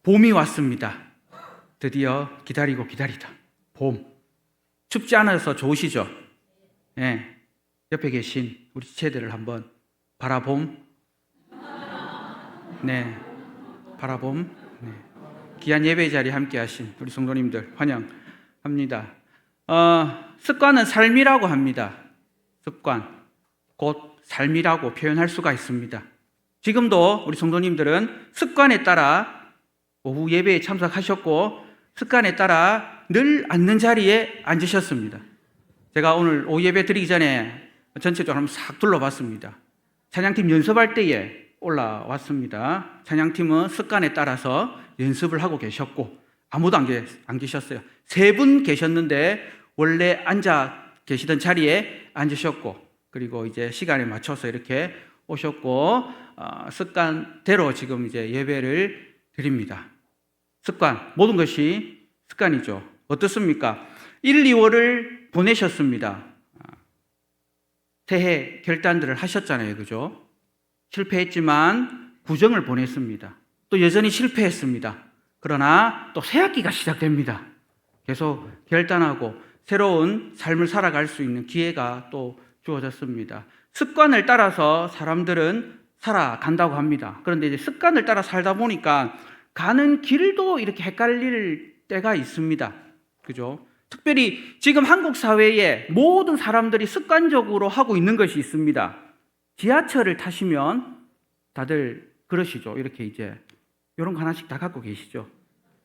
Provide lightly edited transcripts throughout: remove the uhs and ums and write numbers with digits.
봄이 왔습니다. 드디어 기다리고 기다리다 봄. 춥지 않아서 좋으시죠? 네. 옆에 계신 우리 지체들을 한번 바라봄. 네. 바라봄. 네. 귀한 예배 자리에 함께 하신 우리 성도님들 환영합니다. 습관은 삶이라고 합니다. 습관, 곧 삶이라고 표현할 수가 있습니다. 지금도 우리 성도님들은 습관에 따라 오후 예배에 참석하셨고 습관에 따라 늘 앉는 자리에 앉으셨습니다. 제가 오늘 오후 예배 드리기 전에 전체적으로 한번 싹 둘러봤습니다. 찬양팀 연습할 때에 올라왔습니다. 찬양팀은 습관에 따라서 연습을 하고 계셨고 아무도 안 계셨어요. 3분 계셨는데 원래 앉아 계시던 자리에 앉으셨고 그리고 이제 시간에 맞춰서 이렇게 오셨고 습관대로 지금 이제 예배를 드립니다. 습관, 모든 것이 습관이죠. 어떻습니까? 1, 2월을 보내셨습니다. 새해 결단들을 하셨잖아요. 그죠? 실패했지만 구정을 보냈습니다. 또 여전히 실패했습니다. 그러나 또 새 학기가 시작됩니다. 계속 결단하고 새로운 삶을 살아갈 수 있는 기회가 또 주어졌습니다. 습관을 따라서 사람들은 살아간다고 합니다. 그런데 이제 습관을 따라 살다 보니까 가는 길도 이렇게 헷갈릴 때가 있습니다. 그죠? 특별히 지금 한국 사회에 모든 사람들이 습관적으로 하고 있는 것이 있습니다. 지하철을 타시면 다들 그러시죠. 이렇게 이제 이런 거 하나씩 다 갖고 계시죠.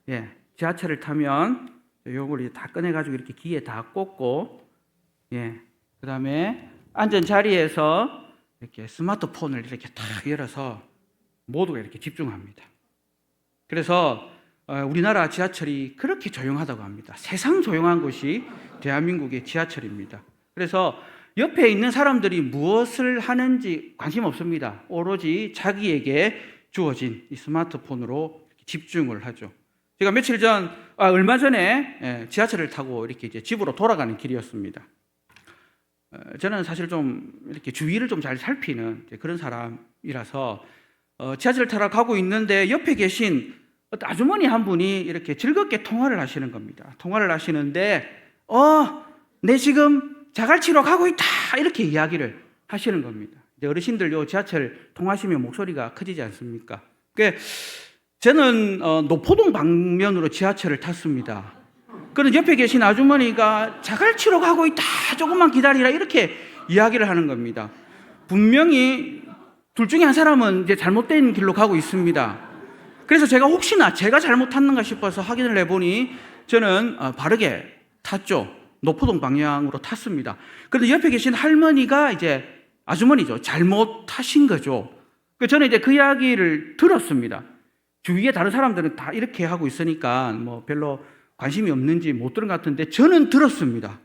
예, 지하철을 타면 요걸 이제 다 꺼내가지고 이렇게 귀에 다 꽂고, 예, 그 다음에 앉은 자리에서 이렇게 스마트폰을 이렇게 탁 열어서 모두가 이렇게 집중합니다. 그래서 우리나라 지하철이 그렇게 조용하다고 합니다. 세상 조용한 곳이 대한민국의 지하철입니다. 그래서 옆에 있는 사람들이 무엇을 하는지 관심 없습니다. 오로지 자기에게 주어진 이 스마트폰으로 집중을 하죠. 제가 얼마 전에 지하철을 타고 이렇게 이제 집으로 돌아가는 길이었습니다. 저는 사실 좀 이렇게 주위를 좀 잘 살피는 그런 사람이라서 지하철을 타러 가고 있는데 옆에 계신 어떤 아주머니 한 분이 이렇게 즐겁게 통화를 하시는 겁니다. 통화를 하시는데, 내 지금 자갈치로 가고 있다! 이렇게 이야기를 하시는 겁니다. 이제 어르신들 지하철 통화하시면 목소리가 커지지 않습니까? 저는 노포동 방면으로 지하철을 탔습니다. 그런데 옆에 계신 아주머니가 자갈치로 가고 있다! 조금만 기다리라! 이렇게 이야기를 하는 겁니다. 분명히 둘 중에 한 사람은 이제 잘못된 길로 가고 있습니다. 그래서 제가 혹시나 제가 잘못 탔는가 싶어서 확인을 해보니 저는 바르게 탔죠. 노포동 방향으로 탔습니다. 그런데 옆에 계신 할머니가 이제 아주머니죠. 잘못 타신 거죠. 저는 이제 그 이야기를 들었습니다. 주위에 다른 사람들은 다 이렇게 하고 있으니까 뭐 별로 관심이 없는지 못 들은 것 같은데 저는 들었습니다.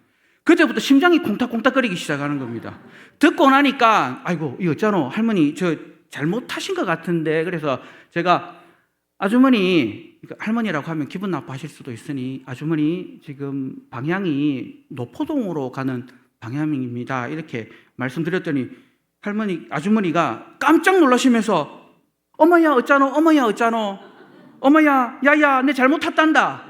그때부터 심장이 콩닥콩닥거리기 시작하는 겁니다. 듣고 나니까 아이고 이거 있잖아 할머니 저 잘못 타신 것 같은데 그래서 제가 아주머니, 할머니라고 하면 기분 나빠하실 수도 있으니 아주머니 지금 방향이 노포동으로 가는 방향입니다. 이렇게 말씀드렸더니 아주머니가 깜짝 놀라시면서 어머야 어쩌노 어머야 어쩌노 어머야 야야 내 잘못 탔단다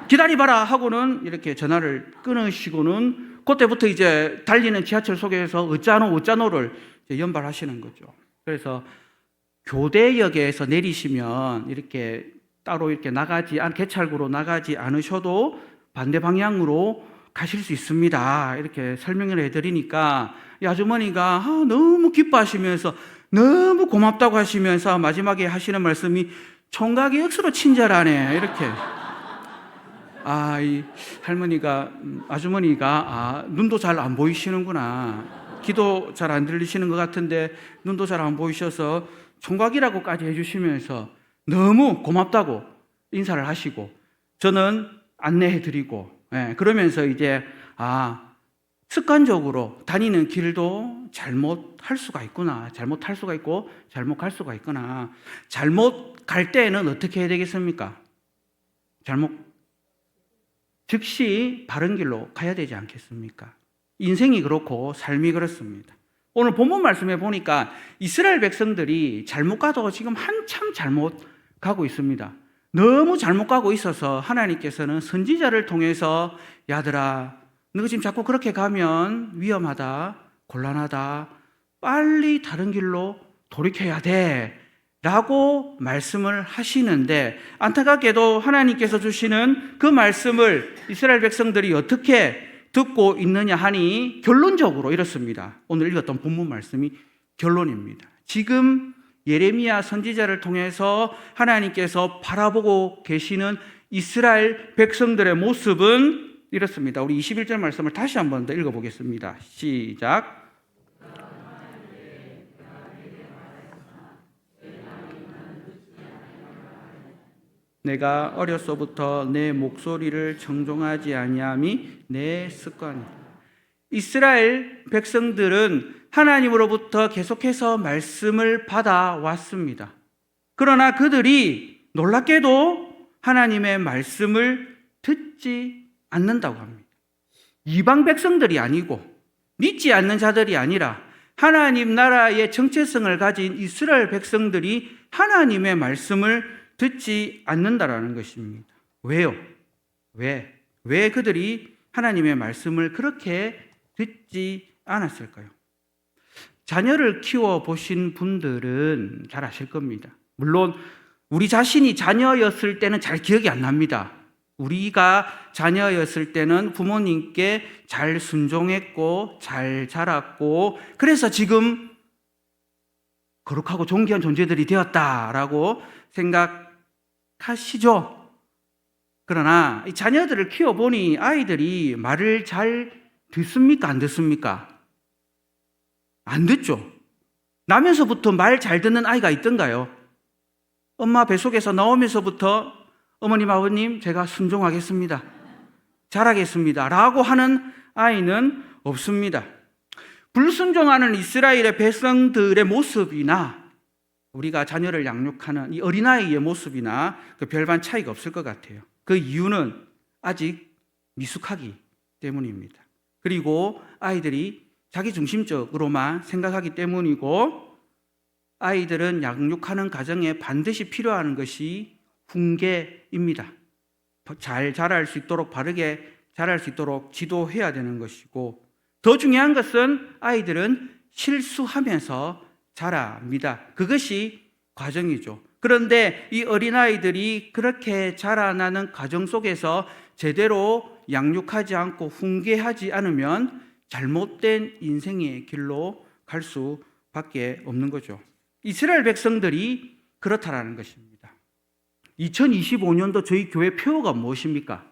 기다리봐라 하고는 이렇게 전화를 끊으시고는 그때부터 이제 달리는 지하철 속에서 어쩌노를 연발하시는 거죠. 그래서 교대역에서 내리시면 이렇게 따로 이렇게 개찰구로 나가지 않으셔도 반대 방향으로 가실 수 있습니다. 이렇게 설명을 해드리니까 이 아주머니가 너무 기뻐하시면서 너무 고맙다고 하시면서 마지막에 하시는 말씀이 총각이 억수로 친절하네. 이렇게. 이 아주머니가 눈도 잘 안 보이시는구나. 귀도 잘 안 들리시는 것 같은데 눈도 잘 안 보이셔서 총각이라고까지 해주시면서 너무 고맙다고 인사를 하시고 저는 안내해드리고 그러면서 이제 습관적으로 다니는 길도 잘못할 수가 있구나. 잘못할 수가 있고 잘못 갈 수가 있구나. 잘못 갈 때는 어떻게 해야 되겠습니까? 즉시 바른 길로 가야 되지 않겠습니까? 인생이 그렇고 삶이 그렇습니다. 오늘 본문 말씀에 보니까 이스라엘 백성들이 잘못 가도 지금 한참 잘못 가고 있습니다. 너무 잘못 가고 있어서 하나님께서는 선지자를 통해서 야들아, 너 지금 자꾸 그렇게 가면 위험하다, 곤란하다, 빨리 다른 길로 돌이켜야 돼 라고 말씀을 하시는데, 안타깝게도 하나님께서 주시는 그 말씀을 이스라엘 백성들이 어떻게 듣고 있느냐 하니 결론적으로 이렇습니다. 오늘 읽었던 본문 말씀이 결론입니다. 지금 예레미야 선지자를 통해서 하나님께서 바라보고 계시는 이스라엘 백성들의 모습은 이렇습니다. 우리 21절 말씀을 다시 한 번 더 읽어보겠습니다. 시작. 내가 어려서부터 내 목소리를 청종하지 아니함이 내 습관이다. 이스라엘 백성들은 하나님으로부터 계속해서 말씀을 받아왔습니다. 그러나 그들이 놀랍게도 하나님의 말씀을 듣지 않는다고 합니다. 이방 백성들이 아니고 믿지 않는 자들이 아니라 하나님 나라의 정체성을 가진 이스라엘 백성들이 하나님의 말씀을 듣지 않는다라는 것입니다. 왜요? 왜 그들이 하나님의 말씀을 그렇게 듣지 않았을까요? 자녀를 키워보신 분들은 잘 아실 겁니다. 물론 우리 자신이 자녀였을 때는 잘 기억이 안 납니다. 우리가 자녀였을 때는 부모님께 잘 순종했고 잘 자랐고 그래서 지금 거룩하고 존귀한 존재들이 되었다라고 생각하시죠? 그러나 이 자녀들을 키워보니 아이들이 말을 잘 듣습니까? 안 듣습니까? 안 듣죠. 나면서부터 말 잘 듣는 아이가 있던가요? 엄마 뱃속에서 나오면서부터 어머님, 아버님, 제가 순종하겠습니다. 잘하겠습니다. 라고 하는 아이는 없습니다. 불순종하는 이스라엘의 백성들의 모습이나 우리가 자녀를 양육하는 이 어린아이의 모습이나 그 별반 차이가 없을 것 같아요. 그 이유는 아직 미숙하기 때문입니다. 그리고 아이들이 자기중심적으로만 생각하기 때문이고, 아이들은 양육하는 과정에 반드시 필요한 것이 훈계입니다. 잘 자랄 수 있도록, 바르게 자랄 수 있도록 지도해야 되는 것이고, 더 중요한 것은 아이들은 실수하면서 자랍니다. 그것이 과정이죠. 그런데 이 어린아이들이 그렇게 자라나는 과정 속에서 제대로 양육하지 않고 훈계하지 않으면 잘못된 인생의 길로 갈 수밖에 없는 거죠. 이스라엘 백성들이 그렇다라는 것입니다. 2025년도 저희 교회 표어가 무엇입니까?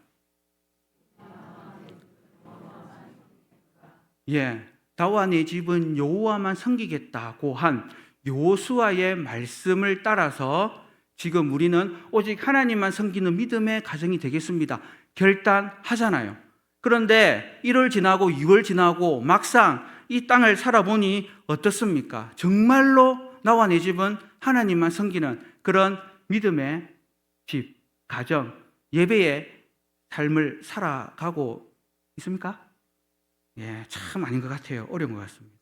나와 내 집은 여호와만 섬기겠다고 한 여호수아의 말씀을 따라서 지금 우리는 오직 하나님만 섬기는 믿음의 가정이 되겠습니다. 결단하잖아요. 그런데 1월 지나고 2월 지나고 막상 이 땅을 살아보니 어떻습니까? 정말로 나와 내 집은 하나님만 섬기는 그런 믿음의 집, 가정, 예배의 삶을 살아가고 있습니까? 참 아닌 것 같아요. 어려운 것 같습니다.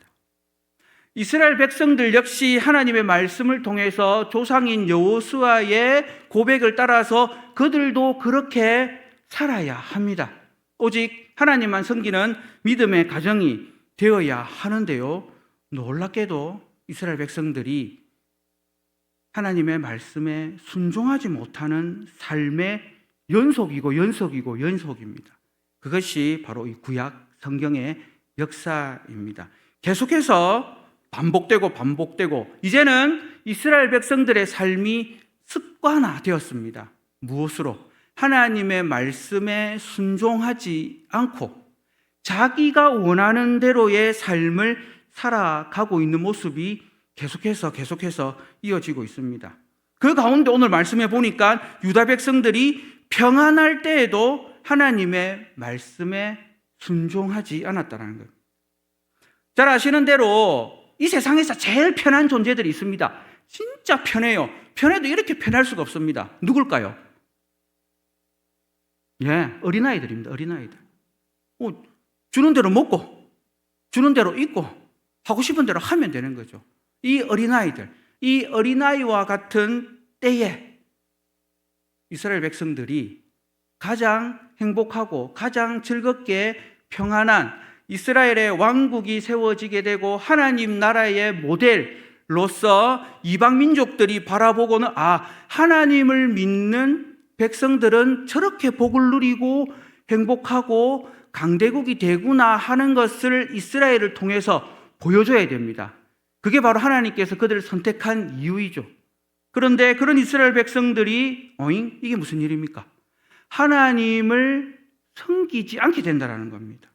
이스라엘 백성들 역시 하나님의 말씀을 통해서 조상인 여호수아의 고백을 따라서 그들도 그렇게 살아야 합니다. 오직 하나님만 섬기는 믿음의 가정이 되어야 하는데요, 놀랍게도 이스라엘 백성들이 하나님의 말씀에 순종하지 못하는 삶의 연속입니다. 그것이 바로 이 구약 성경의 역사입니다. 계속해서 반복되고 이제는 이스라엘 백성들의 삶이 습관화되었습니다. 무엇으로? 하나님의 말씀에 순종하지 않고 자기가 원하는 대로의 삶을 살아가고 있는 모습이 계속해서 이어지고 있습니다. 그 가운데 오늘 말씀해 보니까 유다 백성들이 평안할 때에도 하나님의 말씀에 순종하지 않았다는 거예요. 잘 아시는 대로 이 세상에서 제일 편한 존재들이 있습니다. 진짜 편해요. 편해도 이렇게 편할 수가 없습니다. 누굴까요? 어린아이들입니다. 어린아이들. 주는 대로 먹고 주는 대로 입고 하고 싶은 대로 하면 되는 거죠. 이 어린아이들, 이 어린아이와 같은 때에 이스라엘 백성들이 가장 행복하고 가장 즐겁게 평안한 이스라엘의 왕국이 세워지게 되고 하나님 나라의 모델로서 이방 민족들이 바라보고는 하나님을 믿는 백성들은 저렇게 복을 누리고 행복하고 강대국이 되구나 하는 것을 이스라엘을 통해서 보여줘야 됩니다. 그게 바로 하나님께서 그들을 선택한 이유이죠. 그런데 그런 이스라엘 백성들이 이게 무슨 일입니까? 하나님을 섬기지 않게 된다는 겁니다.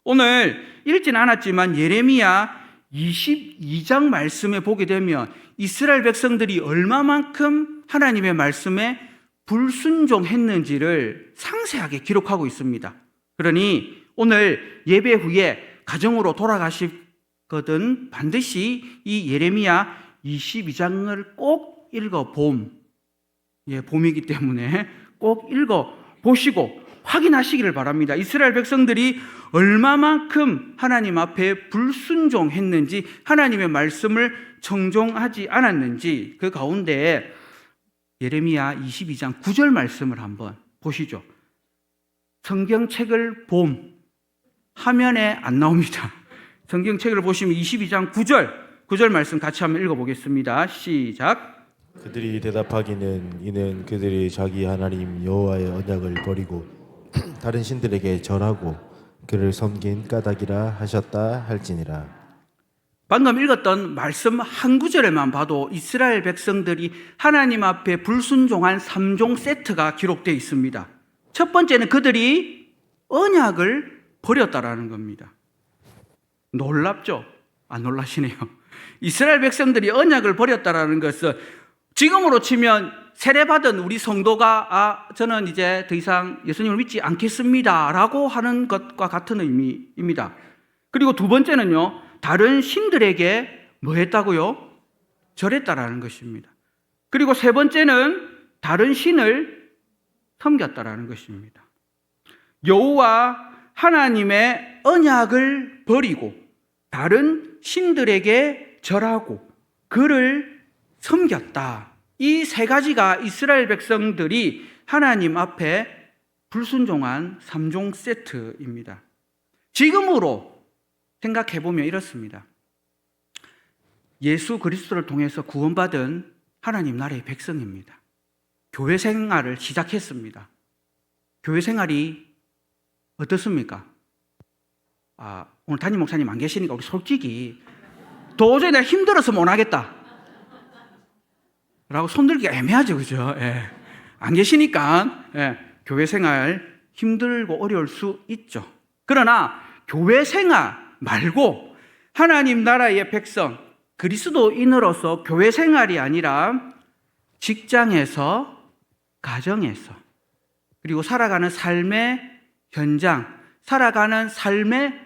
오늘 읽진 않았지만 예레미야 22장 말씀에 보게 되면 이스라엘 백성들이 얼마만큼 하나님의 말씀에 불순종했는지를 상세하게 기록하고 있습니다. 그러니 오늘 예배 후에 가정으로 돌아가시거든 반드시 이 예레미야 22장을 꼭 읽어봄. 봄이기 때문에 꼭 읽어보시고 확인하시기를 바랍니다. 이스라엘 백성들이 얼마만큼 하나님 앞에 불순종했는지, 하나님의 말씀을 청종하지 않았는지, 그 가운데 예레미야 22장 9절 말씀을 한번 보시죠. 성경책을 봄, 화면에 안 나옵니다. 성경책을 보시면 22장 9절 말씀 같이 한번 읽어보겠습니다. 시작. 그들이 대답하기는 이는 그들이 자기 하나님 여호와의 언약을 버리고 다른 신들에게 절하고 그를 섬긴 까닭이라 하셨다 할지니라. 방금 읽었던 말씀 한 구절에만 봐도 이스라엘 백성들이 하나님 앞에 불순종한 3종 세트가 기록되어 있습니다. 첫 번째는 그들이 언약을 버렸다라는 겁니다. 놀랍죠? 안 놀라시네요. 이스라엘 백성들이 언약을 버렸다라는 것은 지금으로 치면 세례받은 우리 성도가 저는 이제 더 이상 예수님을 믿지 않겠습니다 라고 하는 것과 같은 의미입니다. 그리고 두 번째는요, 다른 신들에게 뭐 했다고요? 절했다라는 것입니다. 그리고 세 번째는 다른 신을 섬겼다라는 것입니다. 여호와 하나님의 언약을 버리고 다른 신들에게 절하고 그를 섬겼다. 이 세 가지가 이스라엘 백성들이 하나님 앞에 불순종한 3종 세트입니다. 지금으로 생각해보면 이렇습니다. 예수 그리스도를 통해서 구원받은 하나님 나라의 백성입니다. 교회 생활을 시작했습니다. 교회 생활이 어떻습니까? 오늘 담임 목사님 안 계시니까 우리 솔직히 도저히 내가 힘들어서 못 하겠다 라고 손들기가 애매하죠, 그죠? 안 계시니까 교회 생활 힘들고 어려울 수 있죠. 그러나 교회 생활 말고 하나님 나라의 백성, 그리스도인으로서 교회 생활이 아니라 직장에서, 가정에서, 그리고 살아가는 삶의 현장, 살아가는 삶의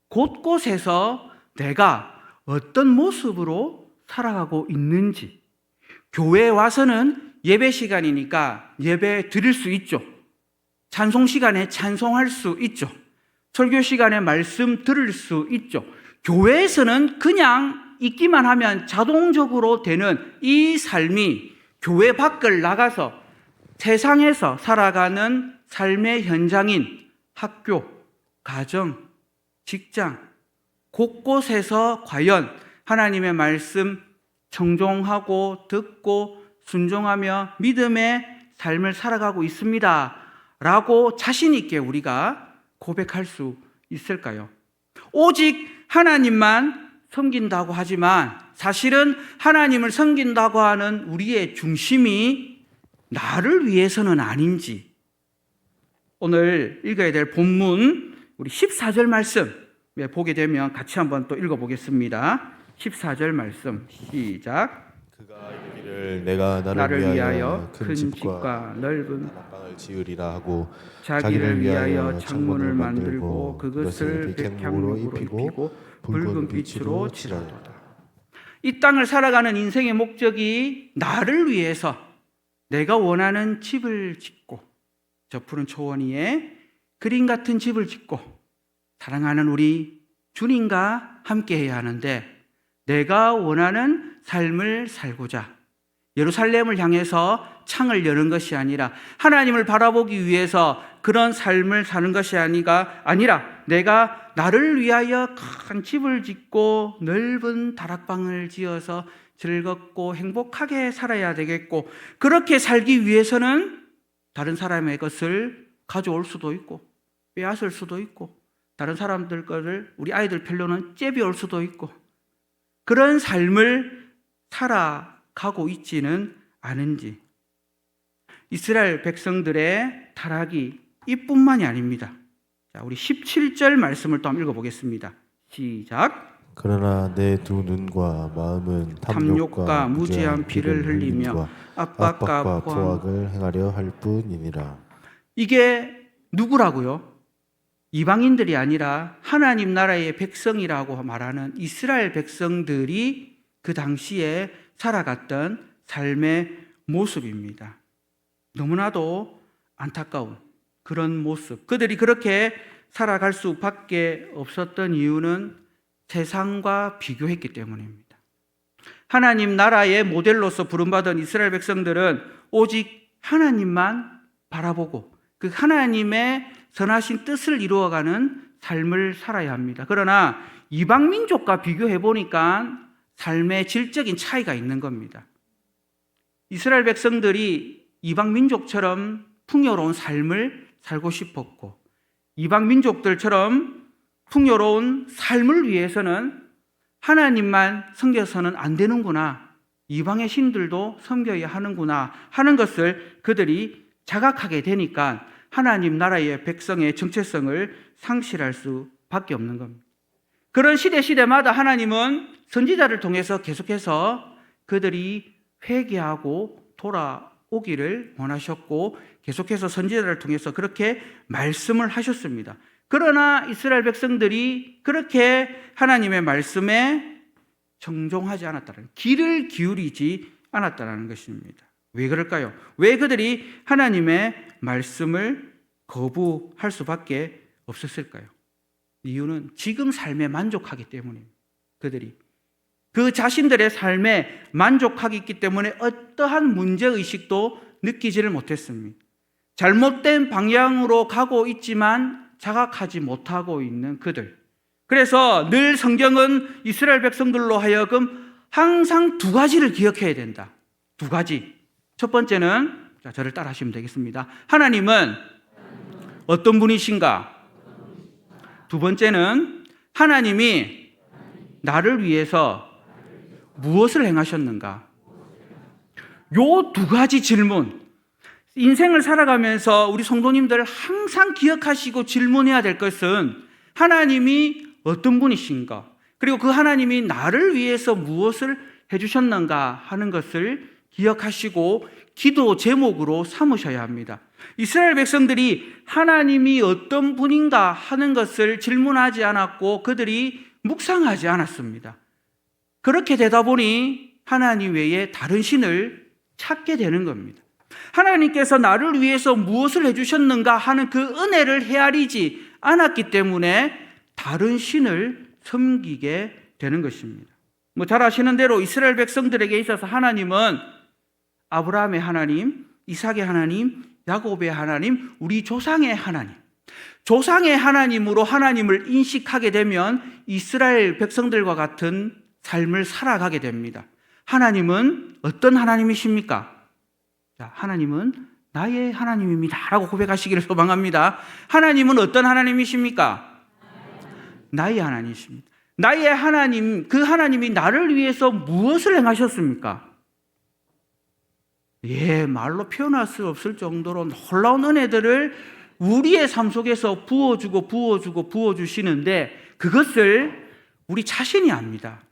곳곳에서 내가 어떤 모습으로 살아가고 있는지, 교회에 와서는 예배 시간이니까 예배 드릴 수 있죠. 찬송 시간에 찬송할 수 있죠. 설교 시간에 말씀 들을 수 있죠. 교회에서는 그냥 있기만 하면 자동적으로 되는 이 삶이 교회 밖을 나가서 세상에서 살아가는 삶의 현장인 학교, 가정, 직장, 곳곳에서 과연 하나님의 말씀 청종하고 듣고 순종하며 믿음의 삶을 살아가고 있습니다 라고 자신 있게 우리가 고백할 수 있을까요? 오직 하나님만 섬긴다고 하지만 사실은 하나님을 섬긴다고 하는 우리의 중심이 나를 위해서는 아닌지, 오늘 읽어야 될 본문 우리 14절 말씀 보게 되면 같이 한번 또 읽어보겠습니다. 14절 말씀 시작. 그가 이르기를 내가 나를 위하여 큰 집과 넓은 방을 지으리라 하고 자기를 위하여 창문을 만들고 그것을 백향목으로 입히고 붉은 빛으로 칠하도다. 이 땅을 살아가는 인생의 목적이 나를 위해서 내가 원하는 집을 짓고 저 푸른 초원 위에 그림 같은 집을 짓고 사랑하는 우리 주님과 함께 해야 하는데, 내가 원하는 삶을 살고자 예루살렘을 향해서 창을 여는 것이 아니라 하나님을 바라보기 위해서 그런 삶을 사는 것이 아니라 내가 나를 위하여 큰 집을 짓고 넓은 다락방을 지어서 즐겁고 행복하게 살아야 되겠고, 그렇게 살기 위해서는 다른 사람의 것을 가져올 수도 있고 빼앗을 수도 있고, 다른 사람들 것을 우리 아이들 별로는 째려올 수도 있고, 그런 삶을 살아가고 있지는 않은지. 이스라엘 백성들의 타락이 이뿐만이 아닙니다. 자, 우리 17절 말씀을 또 한번 읽어보겠습니다. 시작. 그러나 내 두 눈과 마음은 탐욕과 무지한 피를 흘리며 압박과 포악을 행하려 할 뿐이니라. 이게 누구라고요? 이방인들이 아니라 하나님 나라의 백성이라고 말하는 이스라엘 백성들이 그 당시에 살아갔던 삶의 모습입니다. 너무나도 안타까운 그런 모습. 그들이 그렇게 살아갈 수밖에 없었던 이유는 세상과 비교했기 때문입니다. 하나님 나라의 모델로서 부름받은 이스라엘 백성들은 오직 하나님만 바라보고 그 하나님의 선하신 뜻을 이루어가는 삶을 살아야 합니다. 그러나 이방 민족과 비교해 보니까 삶의 질적인 차이가 있는 겁니다. 이스라엘 백성들이 이방 민족처럼 풍요로운 삶을 살고 싶었고, 이방 민족들처럼 풍요로운 삶을 위해서는 하나님만 섬겨서는 안 되는구나, 이방의 신들도 섬겨야 하는구나 하는 것을 그들이 자각하게 되니까 하나님 나라의 백성의 정체성을 상실할 수밖에 없는 겁니다. 그런 시대마다 하나님은 선지자를 통해서 계속해서 그들이 회개하고 돌아오기를 원하셨고, 계속해서 선지자를 통해서 그렇게 말씀을 하셨습니다. 그러나 이스라엘 백성들이 그렇게 하나님의 말씀에 정종하지 않았다는, 귀를 기울이지 않았다는 것입니다. 왜 그럴까요? 왜 그들이 하나님의 말씀을 거부할 수밖에 없었을까요? 이유는 지금 삶에 만족하기 때문입니다. 그들이 그 자신들의 삶에 만족하기 때문에 어떠한 문제의식도 느끼지를 못했습니다. 잘못된 방향으로 가고 있지만 자각하지 못하고 있는 그들. 그래서 늘 성경은 이스라엘 백성들로 하여금 항상 두 가지를 기억해야 된다. 두 가지. 첫 번째는, 자, 저를 따라 하시면 되겠습니다. 하나님은 어떤 분이신가? 두 번째는 하나님이 나를 위해서 무엇을 행하셨는가? 요 두 가지 질문, 인생을 살아가면서 우리 성도님들 항상 기억하시고 질문해야 될 것은 하나님이 어떤 분이신가? 그리고 그 하나님이 나를 위해서 무엇을 해주셨는가 하는 것을 기억하시고 기도 제목으로 삼으셔야 합니다. 이스라엘 백성들이 하나님이 어떤 분인가 하는 것을 질문하지 않았고 그들이 묵상하지 않았습니다. 그렇게 되다 보니 하나님 외에 다른 신을 찾게 되는 겁니다. 하나님께서 나를 위해서 무엇을 해주셨는가 하는 그 은혜를 헤아리지 않았기 때문에 다른 신을 섬기게 되는 것입니다. 잘 아시는 대로 이스라엘 백성들에게 있어서 하나님은 아브라함의 하나님, 이삭의 하나님, 야곱의 하나님, 우리 조상의 하나님, 조상의 하나님으로 하나님을 인식하게 되면 이스라엘 백성들과 같은 삶을 살아가게 됩니다. 하나님은 어떤 하나님이십니까? 자, 하나님은 나의 하나님입니다 라고 고백하시기를 소망합니다. 하나님은 어떤 하나님이십니까? 나의 하나님이십니다. 나의 하나님, 그 하나님이 나를 위해서 무엇을 행하셨습니까? 말로 표현할 수 없을 정도로 놀라운 은혜들을 우리의 삶 속에서 부어주시는데 그것을 우리 자신이 압니다.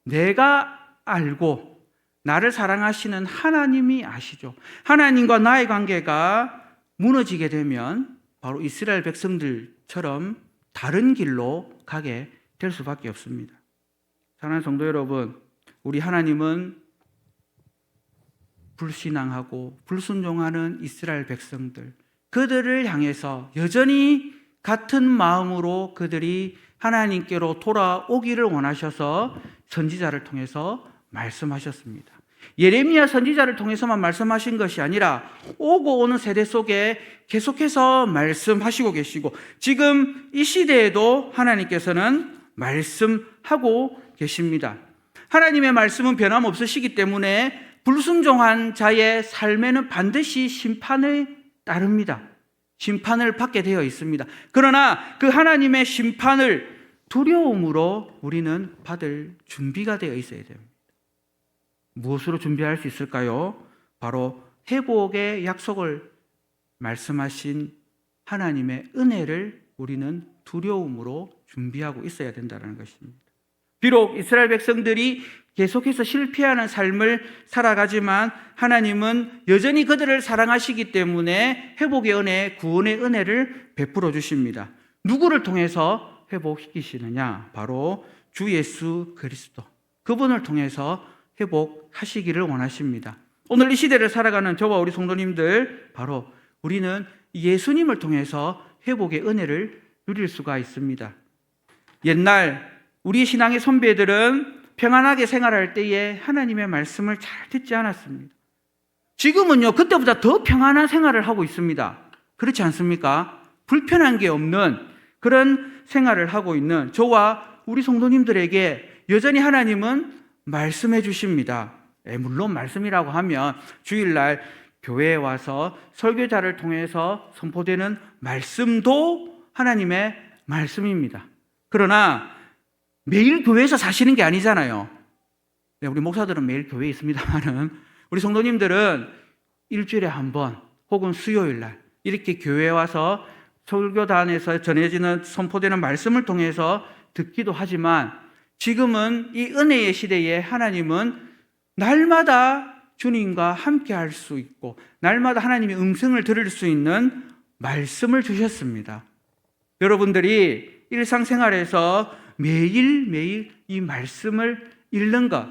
내가 알고 나를 사랑하시는 하나님이 아시죠. 하나님과 나의 관계가 무너지게 되면 바로 이스라엘 백성들처럼 다른 길로 가게 될 수밖에 없습니다. 사랑하는 성도 여러분, 우리 하나님은 불신앙하고 불순종하는 이스라엘 백성들, 그들을 향해서 여전히 같은 마음으로 그들이 하나님께로 돌아오기를 원하셔서 선지자를 통해서 말씀하셨습니다. 예레미야 선지자를 통해서만 말씀하신 것이 아니라 오고 오는 세대 속에 계속해서 말씀하시고 계시고 지금 이 시대에도 하나님께서는 말씀하고 계십니다. 하나님의 말씀은 변함없으시기 때문에 불순종한 자의 삶에는 반드시 심판을 따릅니다. 심판을 받게 되어 있습니다. 그러나 그 하나님의 심판을 두려움으로 우리는 받을 준비가 되어 있어야 됩니다. 무엇으로 준비할 수 있을까요? 바로 회복의 약속을 말씀하신 하나님의 은혜를 우리는 두려움으로 준비하고 있어야 된다는 것입니다. 비록 이스라엘 백성들이 계속해서 실패하는 삶을 살아가지만 하나님은 여전히 그들을 사랑하시기 때문에 회복의 은혜, 구원의 은혜를 베풀어 주십니다. 누구를 통해서 회복시키시느냐? 바로 주 예수 그리스도. 그분을 통해서 회복하시기를 원하십니다. 오늘 이 시대를 살아가는 저와 우리 성도님들, 바로 우리는 예수님을 통해서 회복의 은혜를 누릴 수가 있습니다. 옛날 우리 신앙의 선배들은 평안하게 생활할 때에 하나님의 말씀을 잘 듣지 않았습니다. 지금은요, 그때보다 더 평안한 생활을 하고 있습니다. 그렇지 않습니까? 불편한 게 없는 그런 생활을 하고 있는 저와 우리 성도님들에게 여전히 하나님은 말씀해 주십니다. 물론 말씀이라고 하면 주일날 교회에 와서 설교자를 통해서 선포되는 말씀도 하나님의 말씀입니다. 그러나 매일 교회에서 사시는 게 아니잖아요. 우리 목사들은 매일 교회에 있습니다만은 우리 성도님들은 일주일에 한 번 혹은 수요일날 이렇게 교회에 와서 설교단에서 전해지는 선포되는 말씀을 통해서 듣기도 하지만 지금은 이 은혜의 시대에 하나님은 날마다 주님과 함께 할 수 있고 날마다 하나님의 음성을 들을 수 있는 말씀을 주셨습니다. 여러분들이 일상생활에서 매일매일 이 말씀을 읽는 것,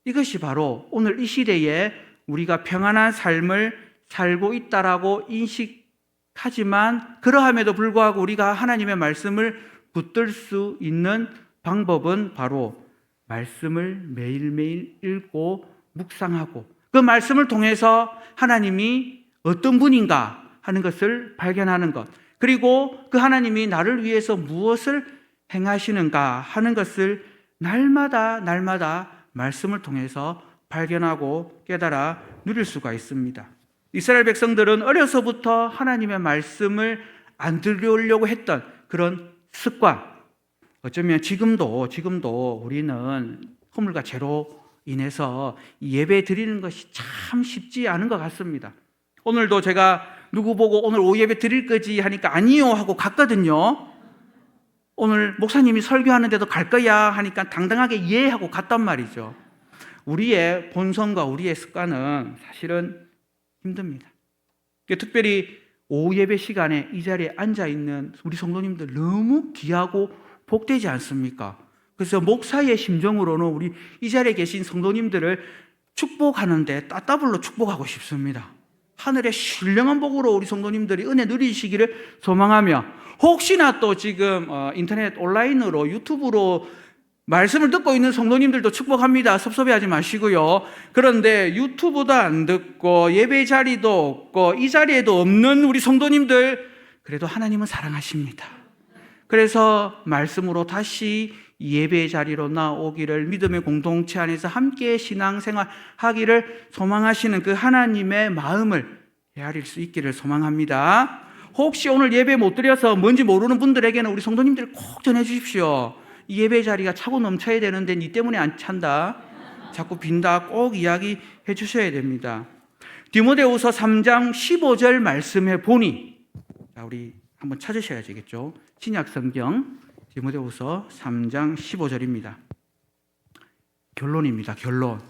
이것이 바로 오늘 이 시대에 우리가 평안한 삶을 살고 있다라고 인식하지만 그러함에도 불구하고 우리가 하나님의 말씀을 붙들 수 있는 방법은 바로 말씀을 매일매일 읽고 묵상하고 그 말씀을 통해서 하나님이 어떤 분인가 하는 것을 발견하는 것, 그리고 그 하나님이 나를 위해서 무엇을 행하시는가 하는 것을 날마다 말씀을 통해서 발견하고 깨달아 누릴 수가 있습니다. 이스라엘 백성들은 어려서부터 하나님의 말씀을 안 들으려고 했던 그런 습관, 어쩌면 지금도 우리는 허물과 죄로 인해서 예배 드리는 것이 참 쉽지 않은 것 같습니다. 오늘도 제가 누구 보고 오늘 오예배 드릴 거지 하니까 아니요 하고 갔거든요. 오늘 목사님이 설교하는데도 갈 거야 하니까 당당하게 예 하고 갔단 말이죠. 우리의 본성과 우리의 습관은 사실은 힘듭니다. 특별히 오후 예배 시간에 이 자리에 앉아있는 우리 성도님들 너무 귀하고 복되지 않습니까? 그래서 목사의 심정으로는 우리 이 자리에 계신 성도님들을 축복하는데 따따블로 축복하고 싶습니다. 하늘의 신령한 복으로 우리 성도님들이 은혜 누리시기를 소망하며 혹시나 또 지금 인터넷 온라인으로 유튜브로 말씀을 듣고 있는 성도님들도 축복합니다. 섭섭해하지 마시고요. 그런데 유튜브도 안 듣고 예배 자리도 없고 이 자리에도 없는 우리 성도님들, 그래도 하나님은 사랑하십니다. 그래서 말씀으로 다시 예배 자리로 나오기를, 믿음의 공동체 안에서 함께 신앙생활 하기를 소망하시는 그 하나님의 마음을 헤아릴 수 있기를 소망합니다. 혹시 오늘 예배 못 드려서 뭔지 모르는 분들에게는 우리 성도님들 꼭 전해 주십시오. 이 예배 자리가 차고 넘쳐야 되는데 니 때문에 안 찬다, 자꾸 빈다, 꼭 이야기해 주셔야 됩니다. 디모데후서 3장 15절 말씀해 보니, 자, 우리 한번 찾으셔야 되겠죠. 신약성경 디모데후서 3장 15절입니다. 결론입니다. 결론.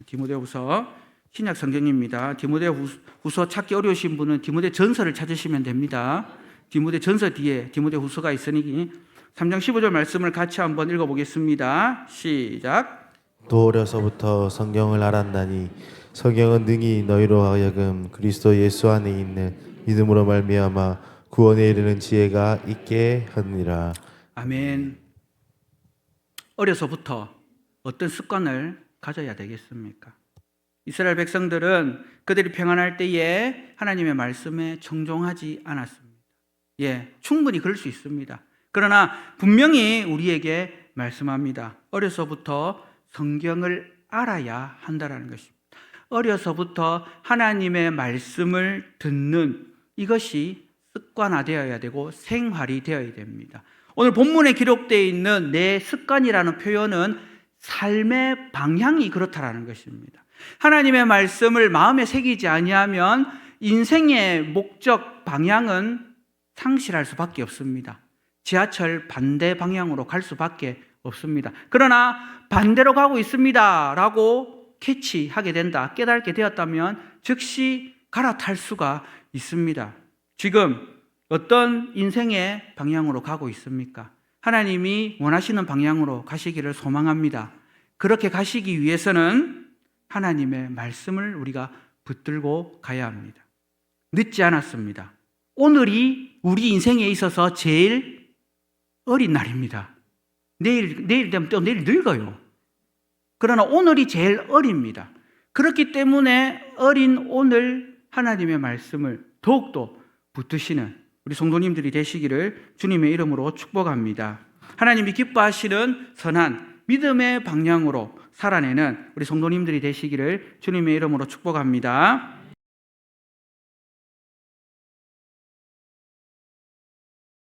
디모데후서 신약성경입니다. 디모데후서 찾기 어려우신 분은 디모데전서를 찾으시면 됩니다. 디모데전서 뒤에 디모데후서가 있으니 3장 15절 말씀을 같이 한번 읽어보겠습니다. 시작. 또 어려서부터 성경을 알았나니 성경은 능히 너희로 하여금 그리스도 예수 안에 있는 믿음으로 말미암아 구원에 이르는 지혜가 있게 하느니라. 아멘. 어려서부터 어떤 습관을 가져야 되겠습니까? 이스라엘 백성들은 그들이 평안할 때에 하나님의 말씀에 청종하지 않았습니다. 충분히 그럴 수 있습니다. 그러나 분명히 우리에게 말씀합니다. 어려서부터 성경을 알아야 한다는 것입니다. 어려서부터 하나님의 말씀을 듣는 이것이 습관화되어야 되고 생활이 되어야 됩니다. 오늘 본문에 기록되어 있는 내 습관이라는 표현은 삶의 방향이 그렇다라는 것입니다. 하나님의 말씀을 마음에 새기지 아니하면 인생의 목적 방향은 상실할 수밖에 없습니다. 지하철 반대 방향으로 갈 수밖에 없습니다. 그러나 반대로 가고 있습니다 라고 캐치하게 된다, 깨닫게 되었다면 즉시 갈아탈 수가 있습니다. 지금 어떤 인생의 방향으로 가고 있습니까? 하나님이 원하시는 방향으로 가시기를 소망합니다. 그렇게 가시기 위해서는 하나님의 말씀을 우리가 붙들고 가야 합니다. 늦지 않았습니다. 오늘이 우리 인생에 있어서 제일 어린 날입니다. 내일 되면 또 내일 늙어요. 그러나 오늘이 제일 어립니다. 그렇기 때문에 어린 오늘 하나님의 말씀을 더욱더 붙드시는 우리 성도님들이 되시기를 주님의 이름으로 축복합니다. 하나님이 기뻐하시는 선한 믿음의 방향으로 살아내는 우리 성도님들이 되시기를 주님의 이름으로 축복합니다.